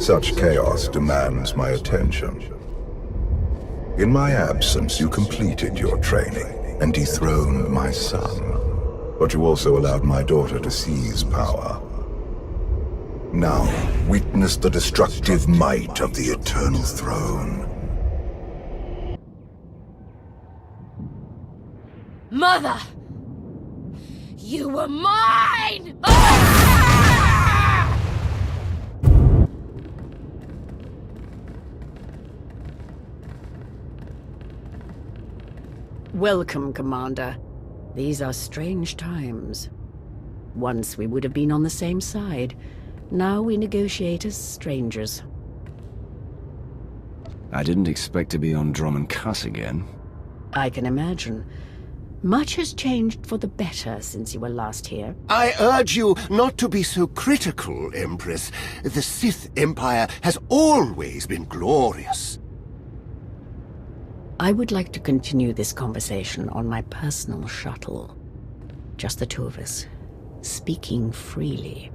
Such chaos demands my attention. In my absence, you completed your training and dethroned my son. But you also allowed my daughter to seize power. Now, witness the destructive might of the Eternal Throne. Mother! You were mine! Ah! Welcome, Commander. These are strange times. Once we would have been on the same side. Now we negotiate as strangers. I didn't expect to be on Drum and Cuss again. I can imagine. Much has changed for the better since you were last here. I urge you not to be so critical, Empress. The Sith Empire has always been glorious. I would like to continue this conversation on my personal shuttle. Just the two of us, speaking freely.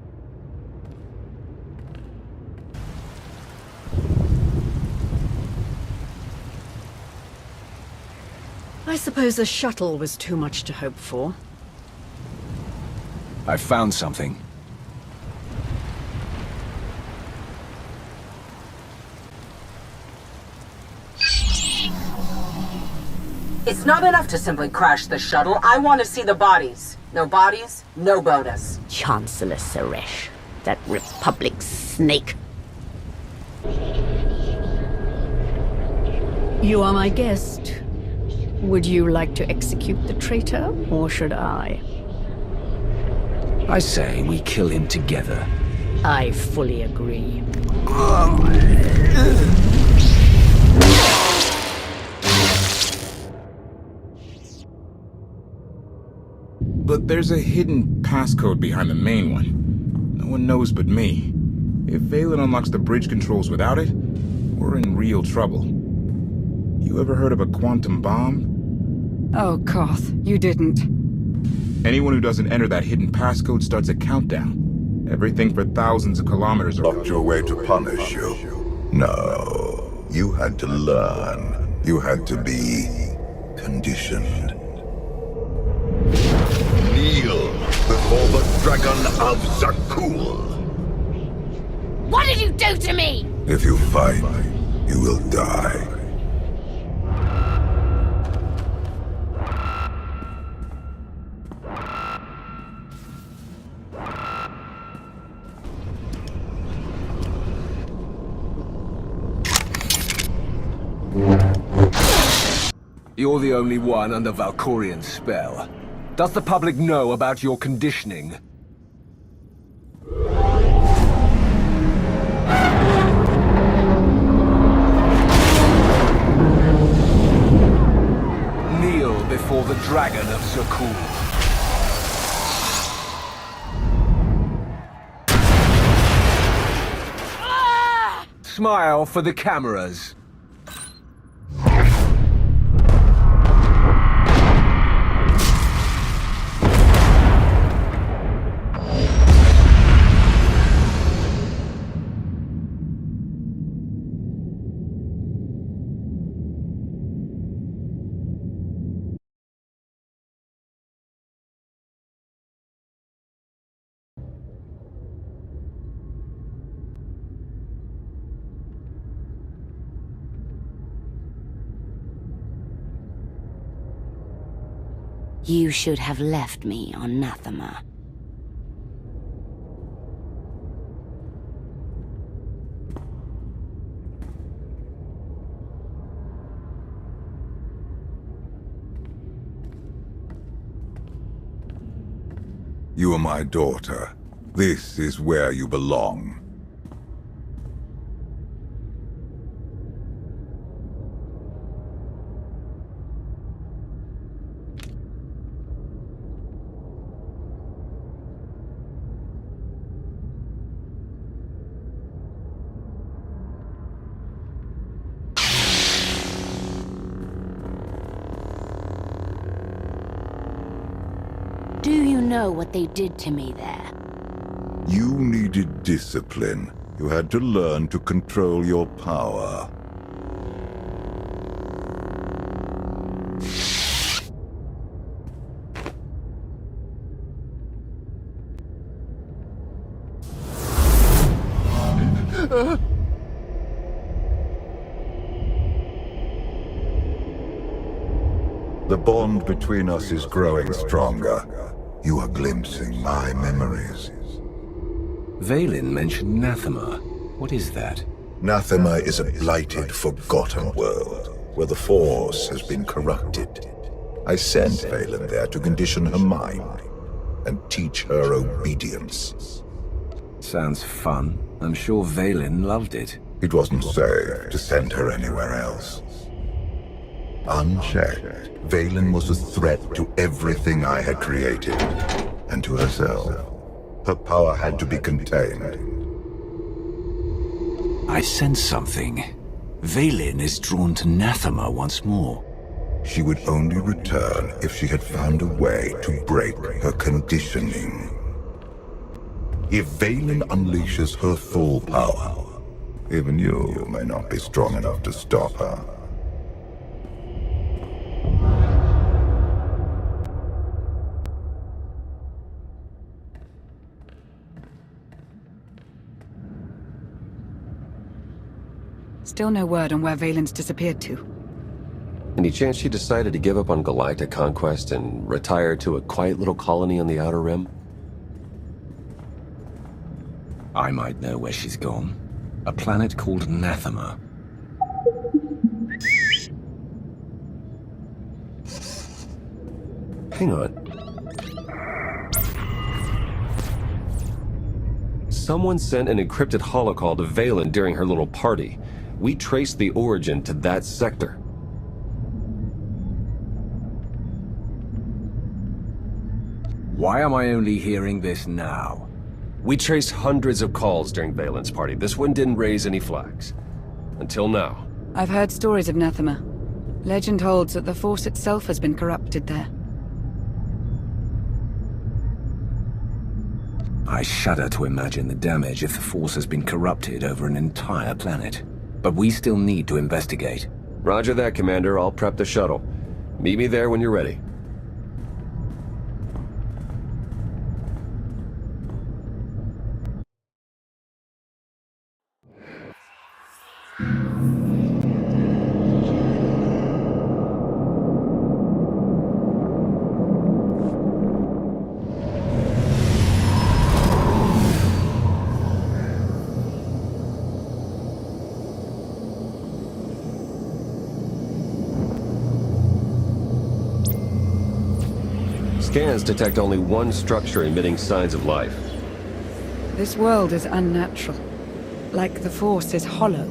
I suppose the shuttle was too much to hope for. I found something. It's not enough to simply crash the shuttle. I want to see the bodies. No bodies, no bonus. Chancellor Suresh, that Republic snake. You are my guest. Would you like to execute the traitor, or should I? I say we kill him together. I fully agree. But there's a hidden passcode behind the main one. No one knows but me. If Valen unlocks the bridge controls without it, we're in real trouble. You ever heard of a quantum bomb? Oh, Koth, you didn't. Anyone who doesn't enter that hidden passcode starts a countdown. Everything for thousands of kilometers around. Locked your way to punish you. No, you had to learn. You had to be conditioned. Kneel before the Dragon of Zakul. What did you do to me? If you fight, you will die. You're the only one under Valkorian's spell. Does the public know about your conditioning? Kneel before the Dragon of Zakul. Smile for the cameras. You should have left me on Nathema. You are my daughter. This is where you belong. Do you know what they did to me there? You needed discipline. You had to learn to control your power. The bond between us is growing stronger. You are glimpsing my memories. Valen mentioned Nathema. What is that? Nathema is a blighted, forgotten world, where the Force has been corrupted. I sent Valen there to condition her mind, and teach her obedience. Sounds fun. I'm sure Valen loved it. It wasn't safe to send her anywhere else. Unchecked, Valen was a threat to everything I had created, and to herself. Her power had to be contained. I sense something. Valen is drawn to Nathema once more. She would only return if she had found a way to break her conditioning. If Valen unleashes her full power, even you may not be strong enough to stop her. Still no word on where Valen's disappeared to. Any chance she decided to give up on galactic conquest and retire to a quiet little colony on the Outer Rim? I might know where she's gone. A planet called Nathema. Hang on. Someone sent an encrypted holocall to Valen during her little party. We traced the origin to that sector. Why am I only hearing this now? We traced hundreds of calls during Valen's party. This one didn't raise any flags. Until now. I've heard stories of Nathema. Legend holds that the Force itself has been corrupted there. I shudder to imagine the damage if the Force has been corrupted over an entire planet. But we still need to investigate. Roger that, Commander. I'll prep the shuttle. Meet me there when you're ready. Scans detect only one structure emitting signs of life. This world is unnatural. Like the Force is hollow.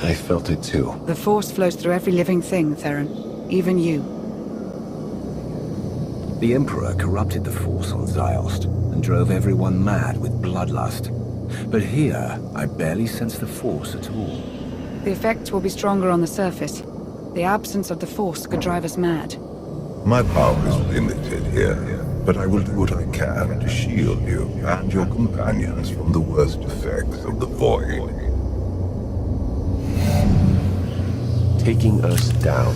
I felt it too. The Force flows through every living thing, Theron. Even you. The Emperor corrupted the Force on Ziost and drove everyone mad with bloodlust. But here, I barely sense the Force at all. The effects will be stronger on the surface. The absence of the Force could drive us mad. My power is limited here, but I will do what I can to shield you and your companions from the worst effects of the Void. Taking us down.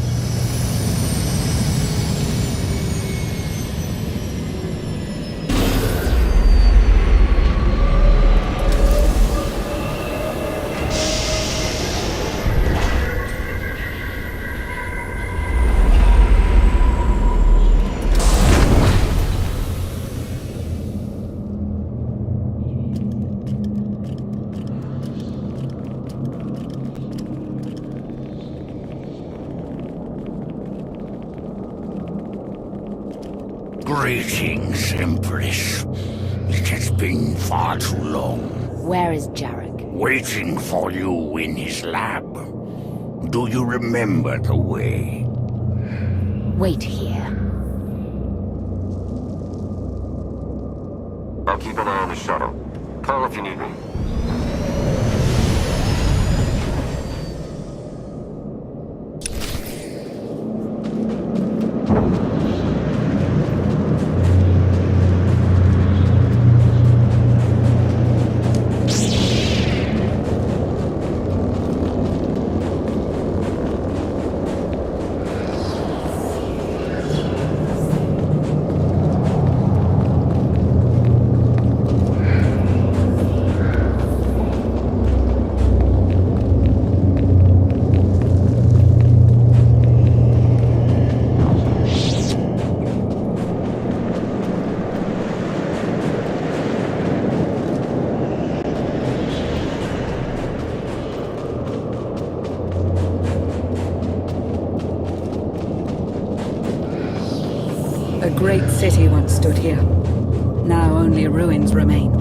Greetings, Empress. It has been far too long. Where is Jarek? Waiting for you in his lab. Do you remember the way? Wait here. I'll keep an eye on the shuttle. Call if you need me. great city once stood here. Now only ruins remain.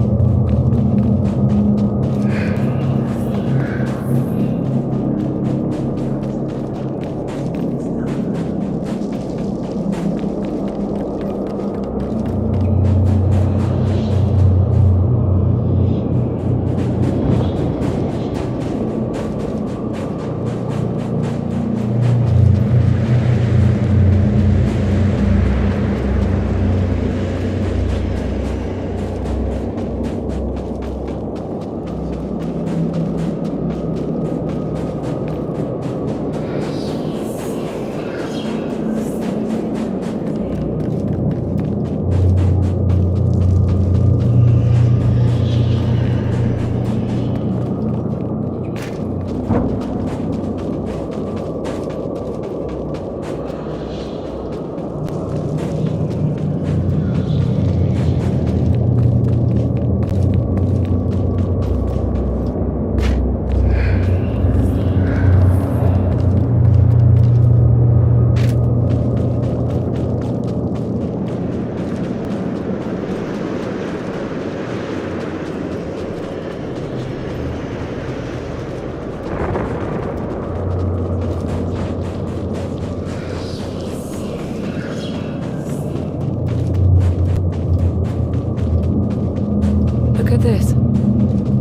Look at this.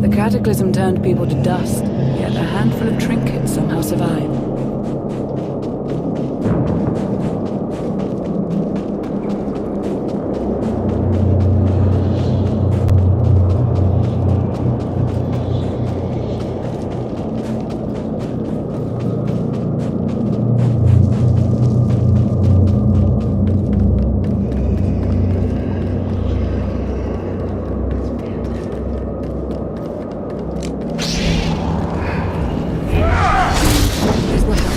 The cataclysm turned people to dust, yet a handful of trinkets somehow survived. These were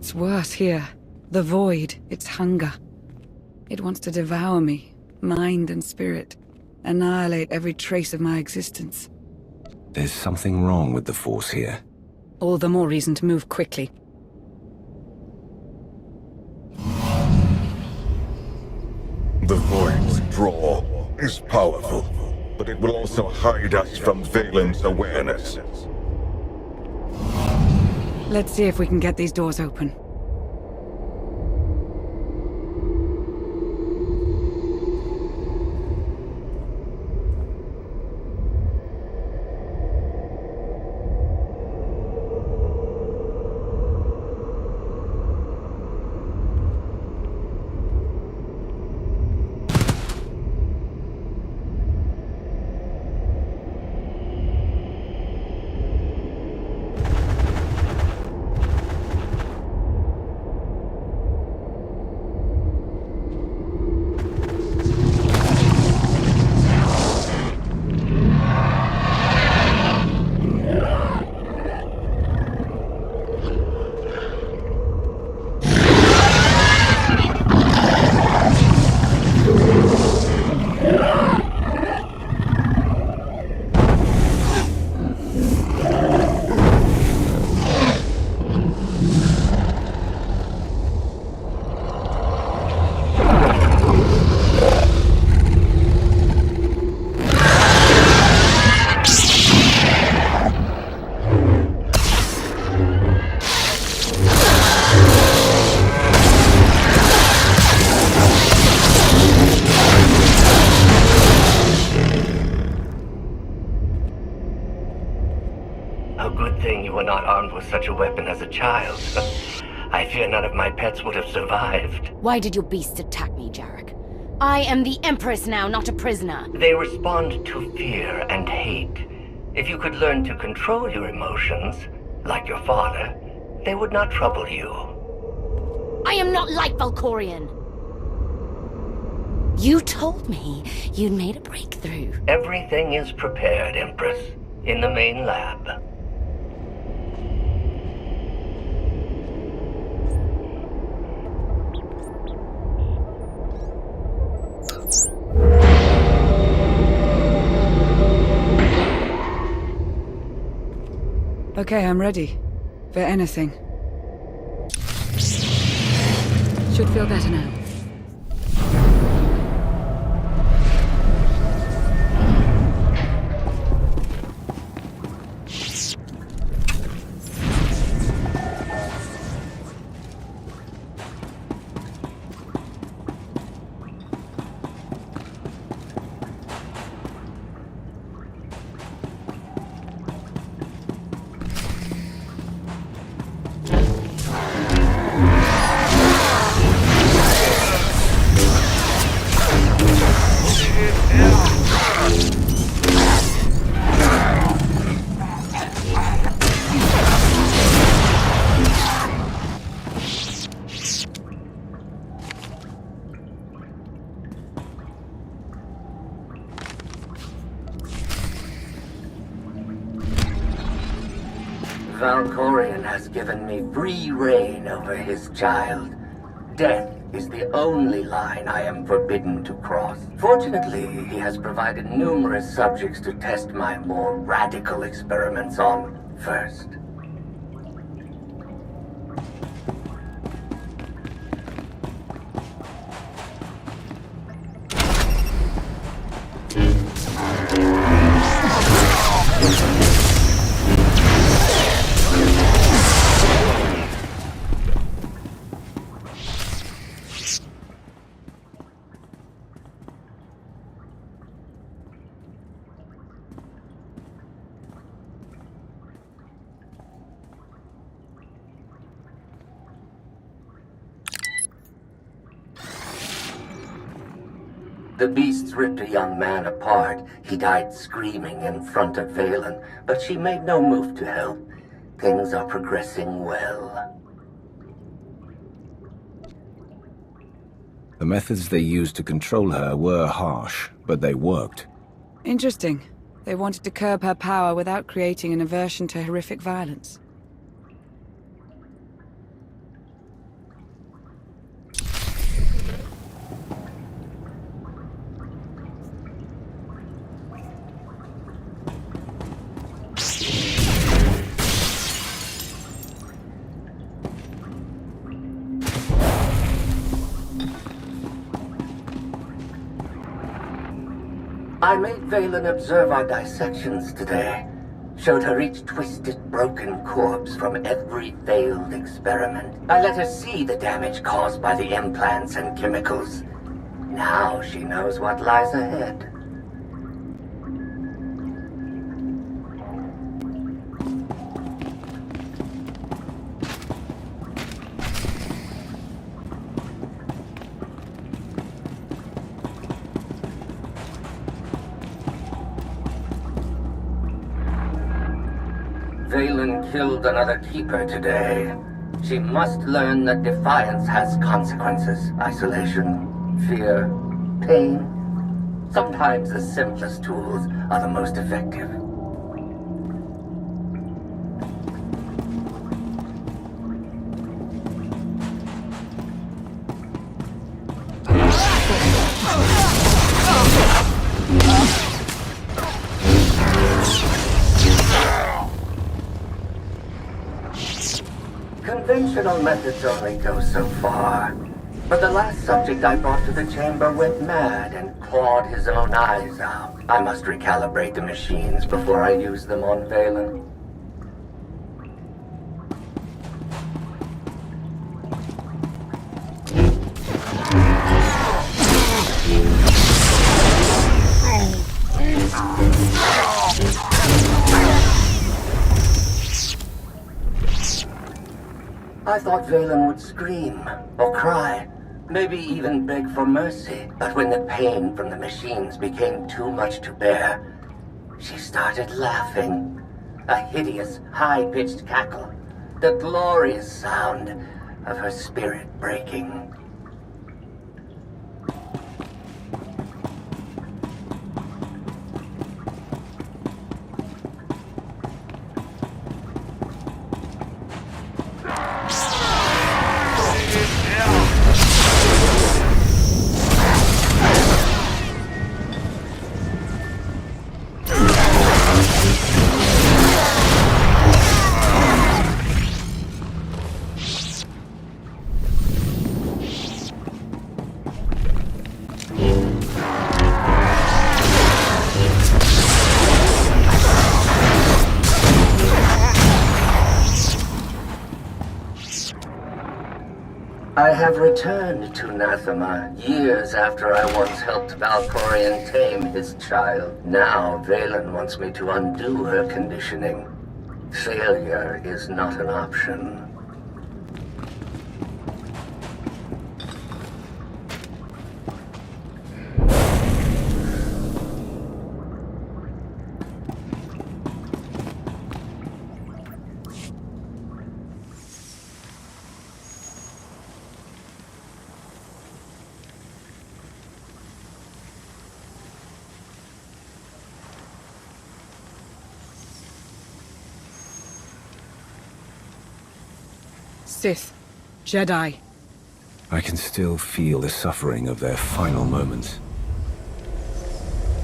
It's worse here. The void, its hunger. It wants to devour me, mind and spirit, annihilate every trace of my existence. There's something wrong with the Force here. All the more reason to move quickly. The Void's draw is powerful, but it will also hide us from Valen's awareness. Let's see if we can get these doors open. Such a weapon as a child. I fear none of my pets would have survived. Why did your beasts attack me, Jarek? I am the Empress now, not a prisoner. They respond to fear and hate. If you could learn to control your emotions, like your father, they would not trouble you. I am not like Valkorion. You told me you'd made a breakthrough. Everything is prepared, Empress, in the main lab. Okay, I'm ready. For anything. Should feel better now. Valkorion has given me free reign over his child. Death is the only line I am forbidden to cross. Fortunately, he has provided numerous subjects to test my more radical experiments on first. The beasts ripped a young man apart. He died screaming in front of Valen, but she made no move to help. Things are progressing well. The methods they used to control her were harsh, but they worked. Interesting. They wanted to curb her power without creating an aversion to horrific violence. I made Valen observe our dissections today. Showed her each twisted, broken corpse from every failed experiment. I let her see the damage caused by the implants and chemicals. Now she knows what lies ahead. Valen killed another keeper today. She must learn that defiance has consequences. Isolation, fear, pain. Sometimes the simplest tools are the most effective. Conventional methods only go so far. But the last subject I brought to the chamber went mad and clawed his own eyes out. I must recalibrate the machines before I use them on Valen. I thought Valen would scream, or cry, maybe even beg for mercy. But when the pain from the machines became too much to bear, she started laughing. A hideous, high-pitched cackle. The glorious sound of her spirit breaking. I have returned to Nathema years after I once helped Valkorion tame his child. Now Valen wants me to undo her conditioning. Failure is not an option. Sith, Jedi. I can still feel the suffering of their final moments.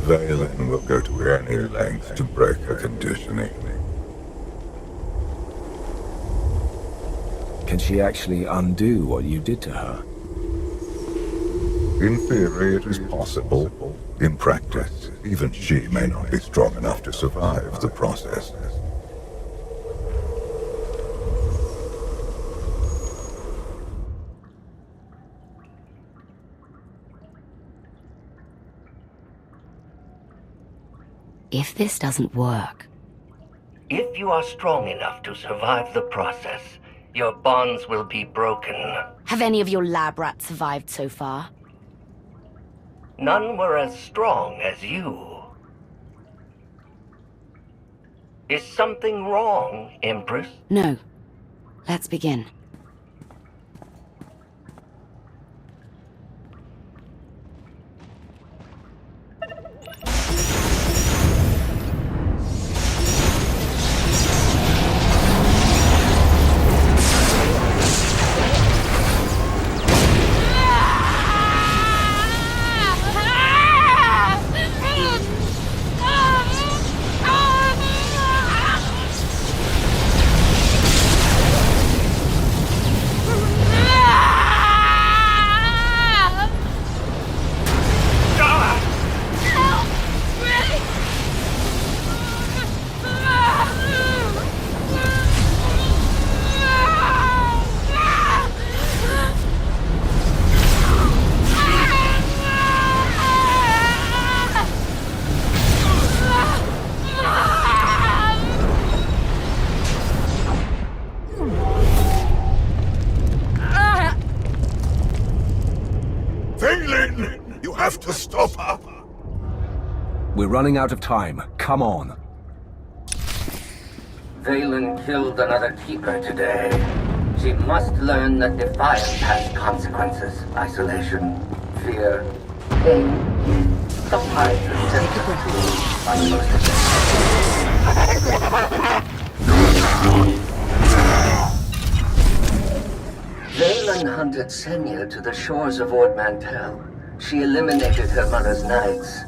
Valen will go to any length to break her conditioning. Can she actually undo what you did to her? In theory, it is possible. In practice, even she may not be strong enough to survive the process. If this doesn't work... If you are strong enough to survive the process, your bonds will be broken. Have any of your lab rats survived so far? None were as strong as you. Is something wrong, Empress? No. Let's begin. Vaylin! You have to stop her! We're running out of time. Come on. Vaylin killed another keeper today. She must learn that defiance has consequences. Isolation, fear, pain. The parts of symptoms are the most Vaylin hunted Senya to the shores of Ord Mantell. She eliminated her mother's knights.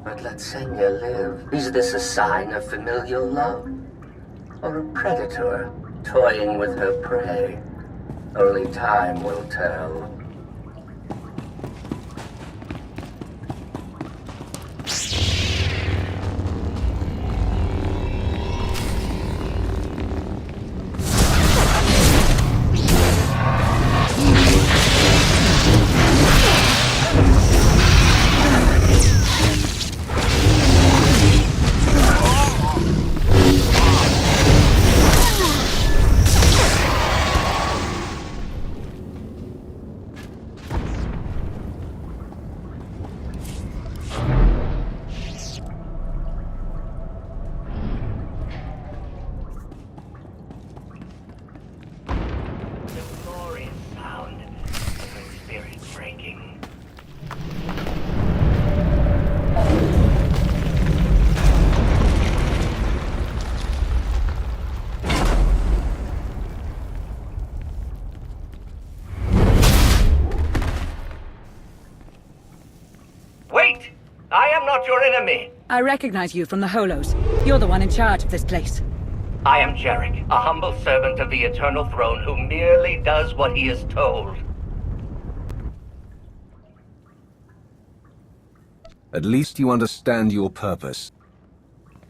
But let Senya live. Is this a sign of familial love? Or a predator toying with her prey? Only time will tell. Wait! I am not your enemy! I recognize you from the Holos. You're the one in charge of this place. I am Jarek, a humble servant of the Eternal Throne who merely does what he is told. At least you understand your purpose.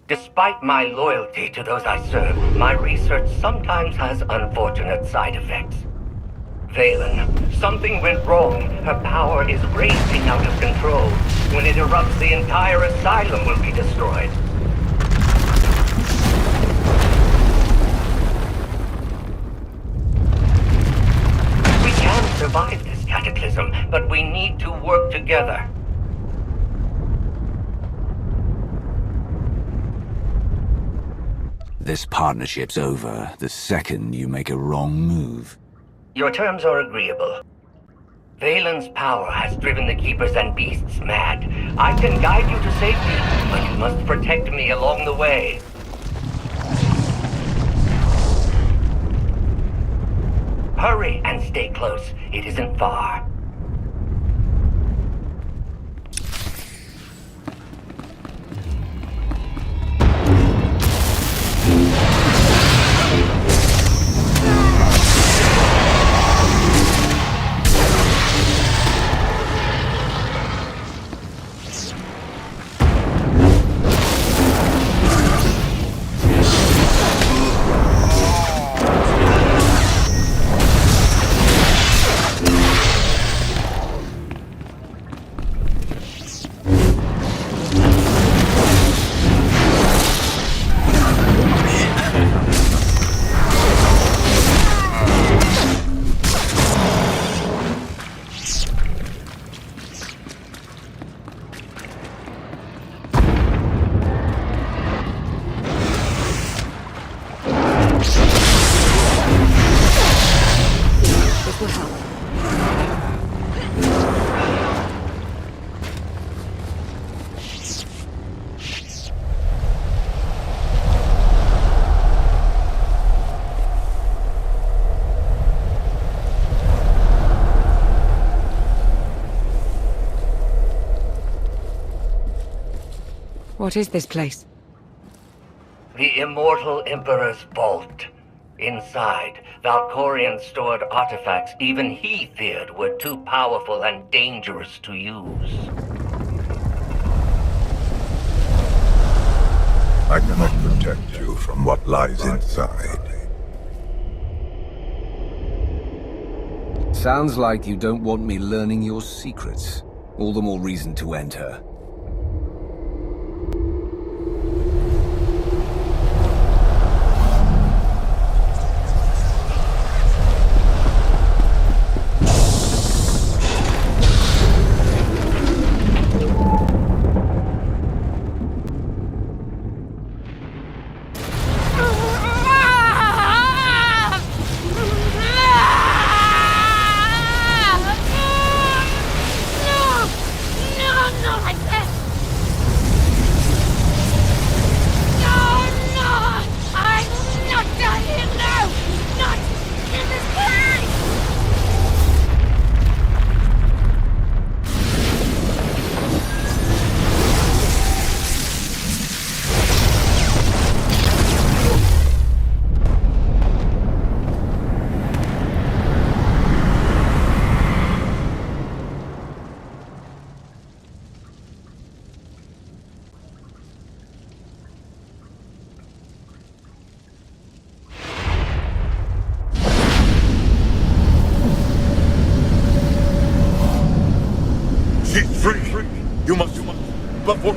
Despite my loyalty to those I serve, my research sometimes has unfortunate side effects. Vaylin, something went wrong. Her power is racing out of control. When it erupts, the entire asylum will be destroyed. We can survive this cataclysm, but we need to work together. This partnership's over the second you make a wrong move. Your terms are agreeable. Vaylin's power has driven the Keepers and Beasts mad. I can guide you to safety, but you must protect me along the way. Hurry and stay close. It isn't far. What is this place? The Immortal Emperor's vault. Inside, Valkorion stored artifacts even he feared were too powerful and dangerous to use. I cannot protect you from what lies inside. Sounds like you don't want me learning your secrets. All the more reason to enter. Free! You must... But what...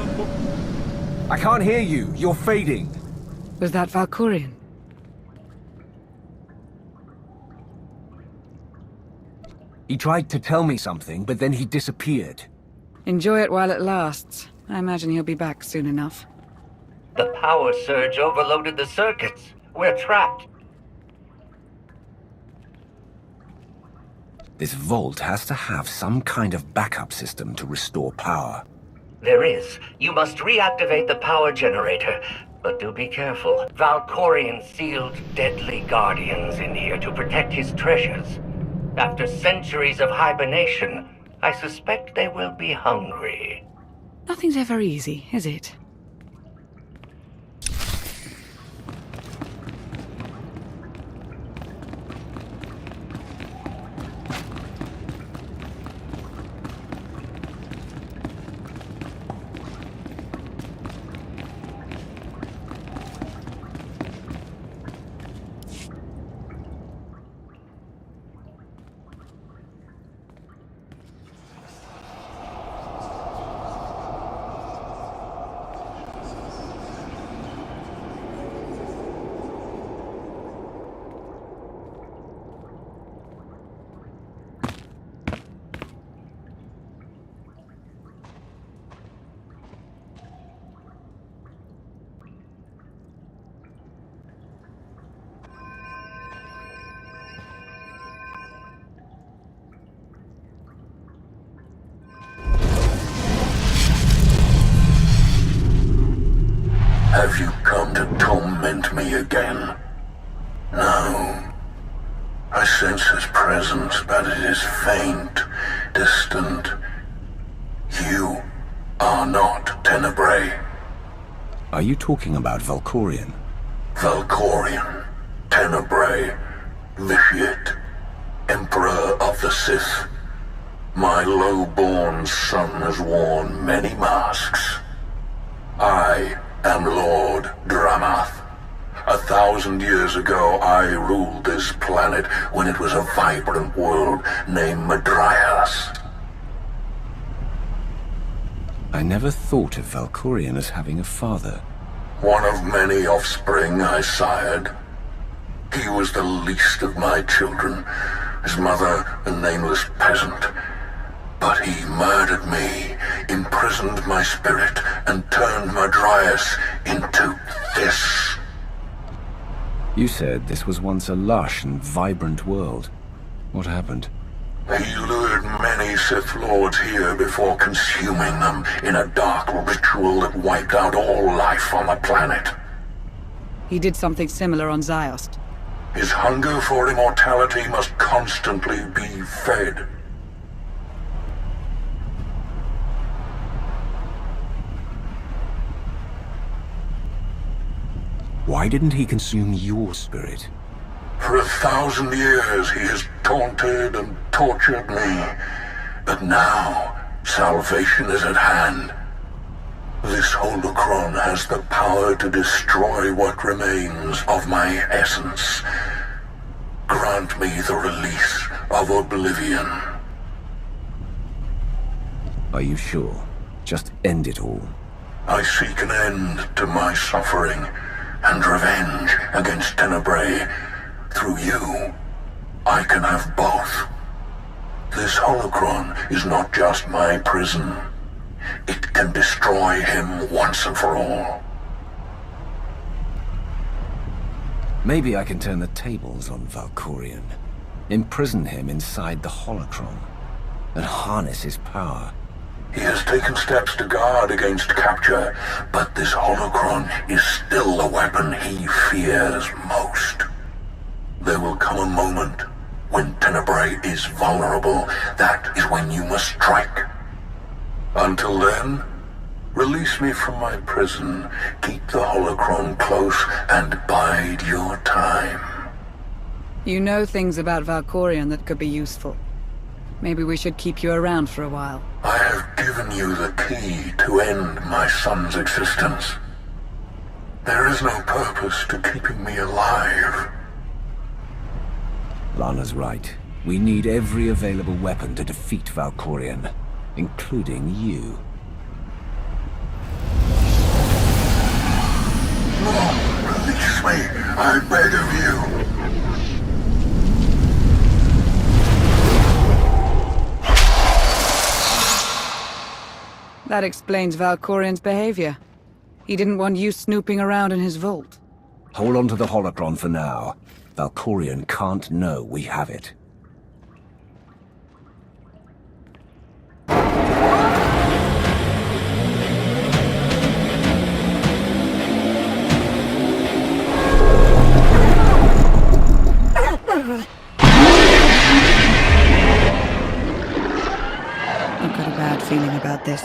I can't hear you. You're fading. Was that Valkorion? He tried to tell me something, but then he disappeared. Enjoy it while it lasts. I imagine he'll be back soon enough. The power surge overloaded the circuits. We're trapped. This vault has to have some kind of backup system to restore power. There is. You must reactivate the power generator. But do be careful. Valkorion sealed deadly guardians in here to protect his treasures. After centuries of hibernation, I suspect they will be hungry. Nothing's ever easy, is it? Have you come to torment me again? No. I sense his presence, but it is faint, distant. You are not Tenebrae. Are you talking about Valkorion? Valkorion, Tenebrae, Vitiate, Emperor of the Sith. My low-born son has worn many masks. I am Lord Dramath. 1,000 years ago, I ruled this planet when it was a vibrant world named Madrias. I never thought of Valkorion as having a father. One of many offspring I sired. He was the least of my children, his mother a nameless peasant. But he murdered me, imprisoned my spirit, and turned Madrias into this. You said this was once a lush and vibrant world. What happened? He lured many Sith Lords here before consuming them in a dark ritual that wiped out all life on the planet. He did something similar on Ziost. His hunger for immortality must constantly be fed. Why didn't he consume your spirit? For 1,000 years he has taunted and tortured me. But now, salvation is at hand. This holocron has the power to destroy what remains of my essence. Grant me the release of oblivion. Are you sure? Just end it all. I seek an end to my suffering and revenge against Tenebrae. Through you, I can have both. This holocron is not just my prison. It can destroy him once and for all. Maybe I can turn the tables on Valkorion. Imprison him inside the holocron, and harness his power. He has taken steps to guard against capture, but this holocron is still the weapon he fears most. There will come a moment when Tenebrae is vulnerable. That is when you must strike. Until then, release me from my prison, keep the holocron close, and bide your time. You know things about Valkorion that could be useful. Maybe we should keep you around for a while. I have given you the key to end my son's existence. There is no purpose to keeping me alive. Lana's right. We need every available weapon to defeat Valkorion. including you. Release me, I beg of you. That explains Valkorian's behavior. He didn't want you snooping around in his vault. Hold on to the holocron for now. Valkorian can't know we have it. I've got a bad feeling about this.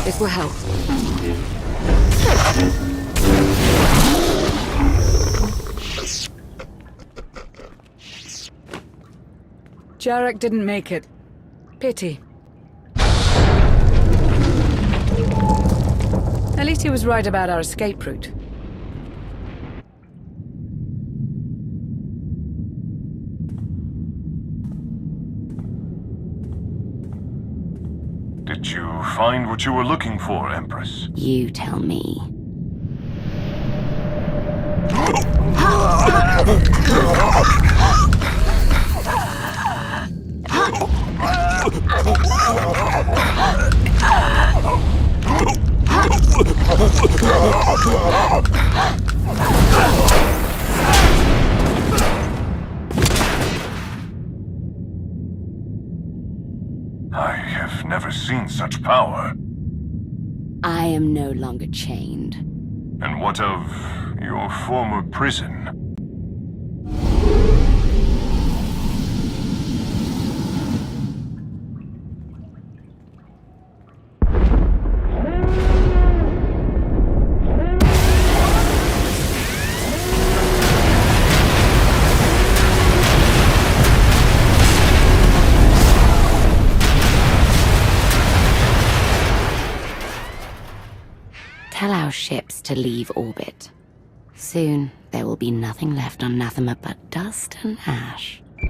This will help. Jarek didn't make it. Pity. At least he was right about our escape route. Did you find what you were looking for, Empress? You tell me. I have never seen such power. I am no longer chained. And what of your former prison? Tell our ships to leave orbit. Soon, there will be nothing left on Nathema but dust and ash. You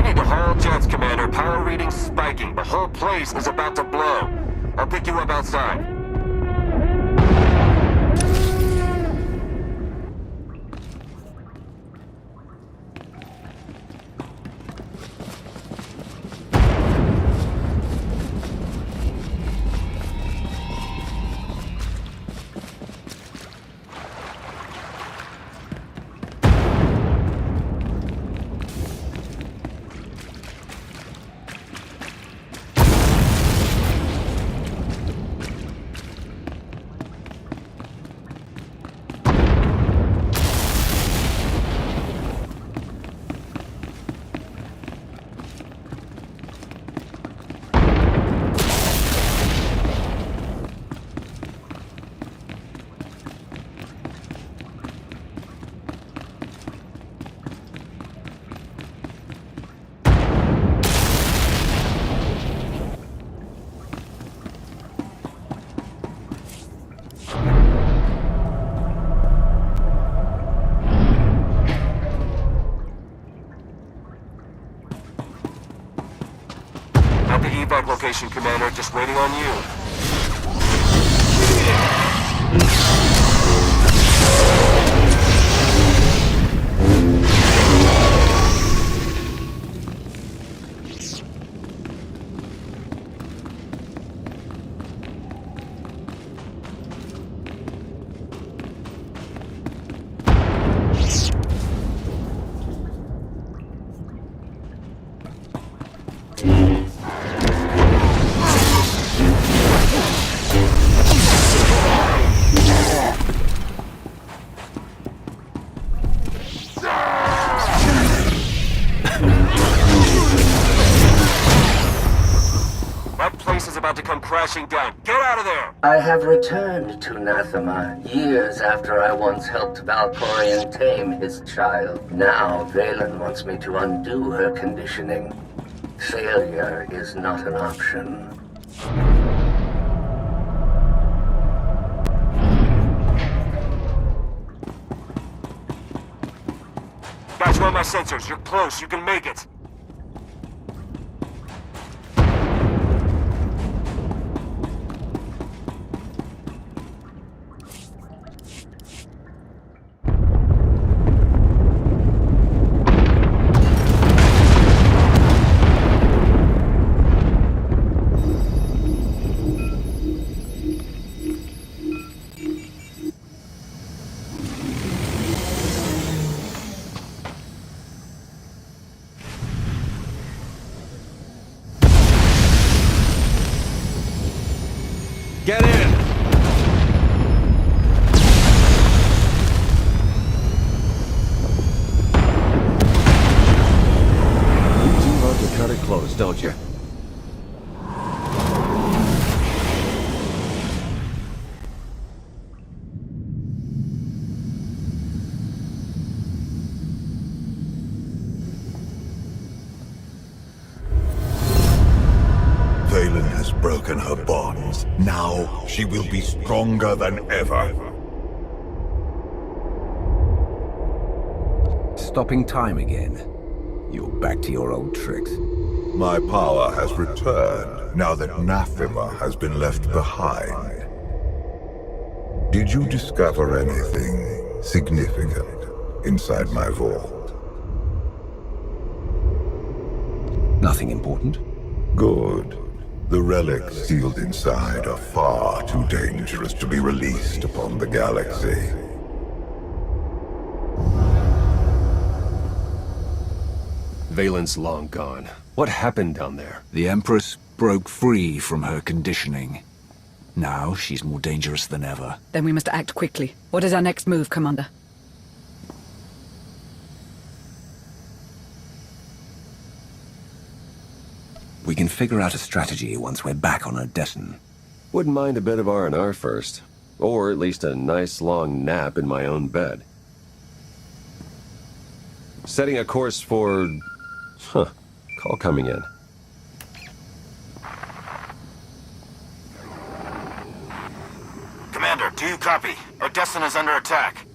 need to haul jets, Commander. Power readings spiking. The whole place is about to blow. I'll pick you up outside. location, Commander. Just waiting on you. That place is about to come crashing down. Get out of there! I have returned to Nathema years after I once helped Valkorion tame his child. Now Valen wants me to undo her conditioning. Failure is not an option. Guys, run my sensors. You're close. You can make it. Get in! You do love to cut it close, don't you? Valen has broken her bonds. Now she will be stronger than ever. Stopping time again. You're back to your old tricks. My power has returned now that Nathema has been left behind. Did you discover anything significant inside my vault? Nothing important. Good. The relics sealed inside are far too dangerous to be released upon the galaxy. Valen's long gone. What happened down there? The Empress broke free from her conditioning. Now she's more dangerous than ever. Then we must act quickly. What is our next move, Commander? We can figure out a strategy once we're back on Odessen. Wouldn't mind a bit of R&R first. Or at least a nice long nap in my own bed. Setting a course for... Call coming in. Commander, do you copy? Odessen is under attack.